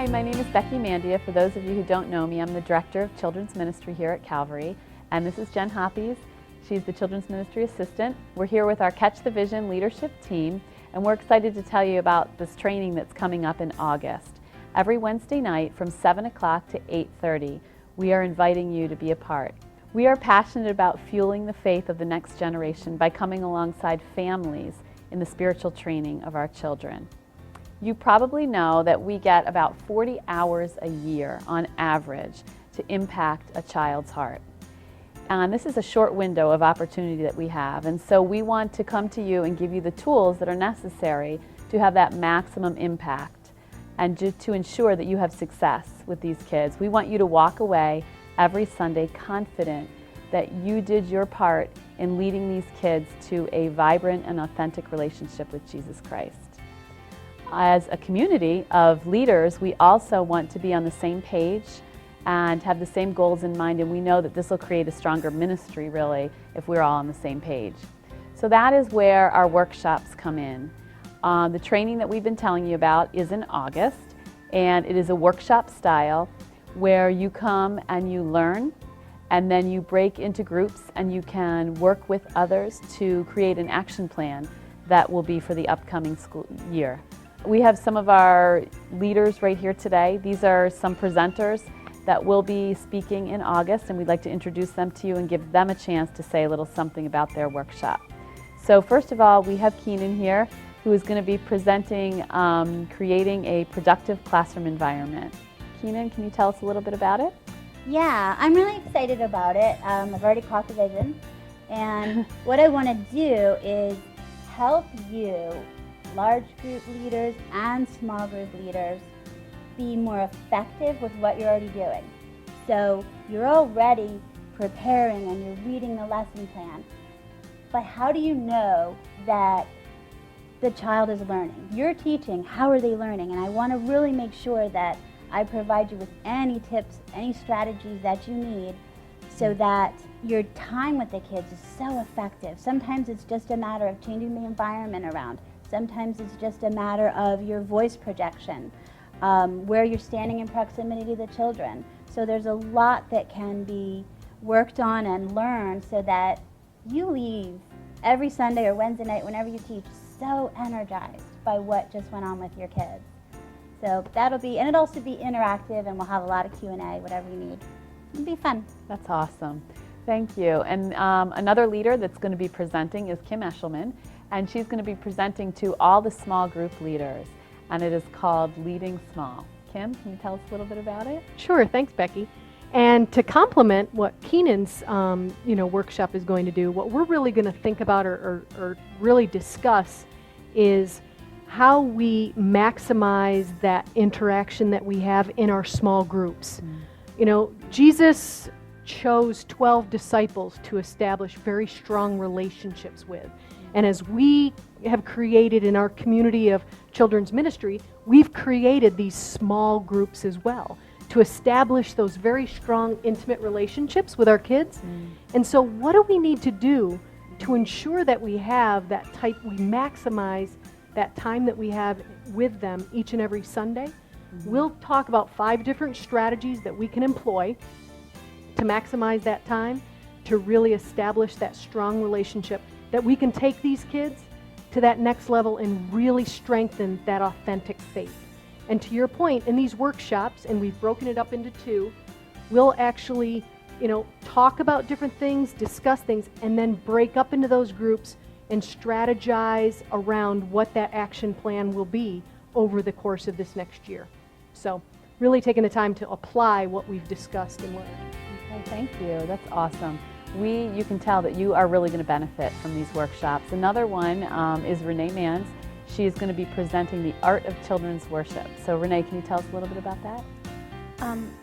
Hi, my name is Becky Mandia. For those of you who don't know me, I'm the Director of Children's Ministry here at Calvary. And this is Jen Hoppies. She's the Children's Ministry Assistant. We're here with our Catch the Vision leadership team, and we're excited to tell you about this training that's coming up in August. Every Wednesday night from 7 o'clock to 8:30, we are inviting you to be a part. We are passionate about fueling the faith of the next generation by coming alongside families in the spiritual training of our children. You probably know that we get about 40 hours a year on average to impact a child's heart. And this is a short window of opportunity that we have. And so we want to come to you and give you the tools that are necessary to have that maximum impact and to ensure that you have success with these kids. We want you to walk away every Sunday confident that you did your part in leading these kids to a vibrant and authentic relationship with Jesus Christ. As a community of leaders, we also want to be on the same page and have the same goals in mind, and we know that this will create a stronger ministry, really, if we're all on the same page. So that is where our workshops come in. The training that we've been telling you about is in August, and it is a workshop style where you come and you learn, and then you break into groups and you can work with others to create an action plan that will be for the upcoming school year. We have some of our leaders right here today. These are some presenters that will be speaking in August, and we'd like to introduce them to you and give them a chance to say a little something about their workshop. So first of all, we have Keenan here, who is going to be presenting creating a productive classroom environment. Keenan, can you tell us a little bit about it? Yeah, I'm really excited about it. I've already caught the vision, and what I want to do is help you, large group leaders and small group leaders, be more effective with what you're already doing. So you're already preparing and you're reading the lesson plan, but how do you know that the child is learning? You're teaching, how are they learning? And I want to really make sure that I provide you with any tips, any strategies that you need so that your time with the kids is so effective. Sometimes it's just a matter of changing the environment around. Sometimes it's just a matter of your voice projection, where you're standing in proximity to the children. So there's a lot that can be worked on and learned so that you leave every Sunday or Wednesday night, whenever you teach, so energized by what just went on with your kids. So that'll be, and it'll also be interactive, and we'll have a lot of Q&A, whatever you need. It'll be fun. That's awesome. Thank you. And another leader that's going to be presenting is Kim Eshelman, and she's going to be presenting to all the small group leaders, and it is called Leading Small. Kim, can you tell us a little bit about it? Sure, thanks, Becky. And to complement what Keenan's workshop is going to do, what we're really going to think about or really discuss is how we maximize that interaction that we have in our small groups. You know, Jesus chose 12 disciples to establish very strong relationships with. And as we have created in our community of children's ministry, we've created these small groups as well to establish those very strong, intimate relationships with our kids. And so what do we need to do to ensure that we have that we maximize that time that we have with them each and every Sunday? We'll talk about 5 different strategies that we can employ to maximize that time, to really establish that strong relationship, that we can take these kids to that next level and really strengthen that authentic faith. And to your point, in these workshops, and we've broken it up into 2, we'll actually, talk about different things, discuss things, and then break up into those groups and strategize around what that action plan will be over the course of this next year. So really taking the time to apply what we've discussed and learned. Okay, thank you. That's awesome. You can tell that you are really going to benefit from these workshops. Another one is Renee Manns. She is going to be presenting the art of children's worship. So Renee, can you tell us a little bit about that?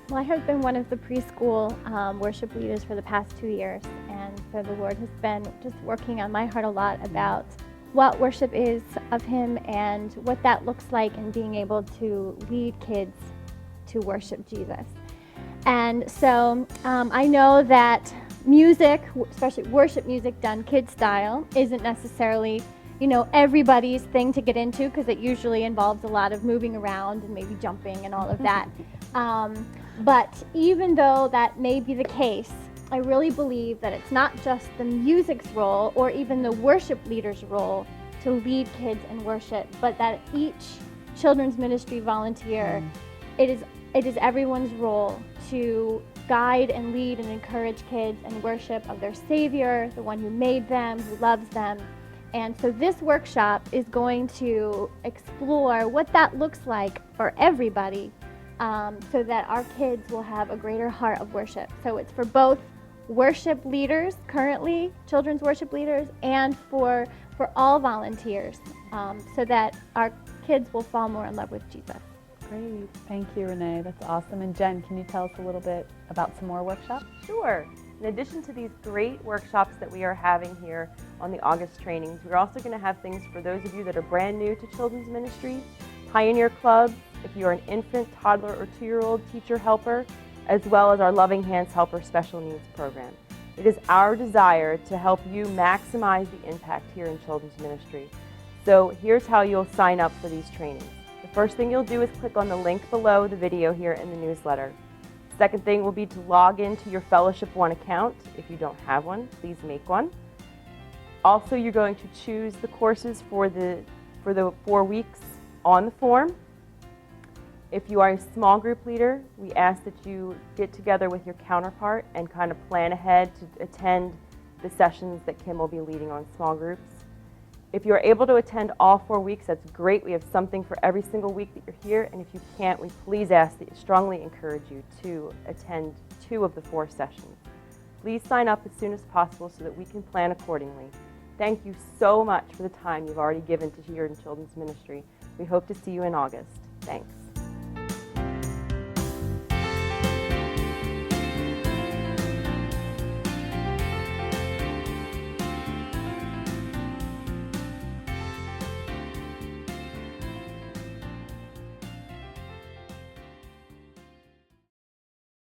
Well, I have been one of the preschool worship leaders for the past 2 years, and so the Lord has been just working on my heart a lot about what worship is of Him and what that looks like in being able to lead kids to worship Jesus. And so I know that music, especially worship music done kid style, isn't necessarily everybody's thing to get into because it usually involves a lot of moving around and maybe jumping and all of that. But even though that may be the case, I really believe that it's not just the music's role or even the worship leader's role to lead kids in worship, but that each children's ministry volunteer, it is everyone's role to guide and lead and encourage kids in worship of their Savior, the one who made them, who loves them. And so this workshop is going to explore what that looks like for everybody, so that our kids will have a greater heart of worship. So it's for both worship leaders currently, children's worship leaders, and for all volunteers, so that our kids will fall more in love with Jesus. Great. Thank you, Renee. That's awesome. And Jen, can you tell us a little bit about some more workshops? Sure. In addition to these great workshops that we are having here on the August trainings, we're also going to have things for those of you that are brand new to children's ministry, Pioneer Club, if you're an infant, toddler, or 2-year-old teacher helper, as well as our Loving Hands Helper Special Needs Program. It is our desire to help you maximize the impact here in children's ministry. So here's how you'll sign up for these trainings. The first thing you'll do is click on the link below the video here in the newsletter. Second thing will be to log into your Fellowship One account. If you don't have one, please make one. Also, you're going to choose the courses for the 4 weeks on the form. If you are a small group leader, we ask that you get together with your counterpart and kind of plan ahead to attend the sessions that Kim will be leading on small groups. If you're able to attend all 4 weeks, that's great. We have something for every single week that you're here. And if you can't, we strongly encourage you to attend 2 of the 4 sessions. Please sign up as soon as possible so that we can plan accordingly. Thank you so much for the time you've already given to here in children's ministry. We hope to see you in August. Thanks.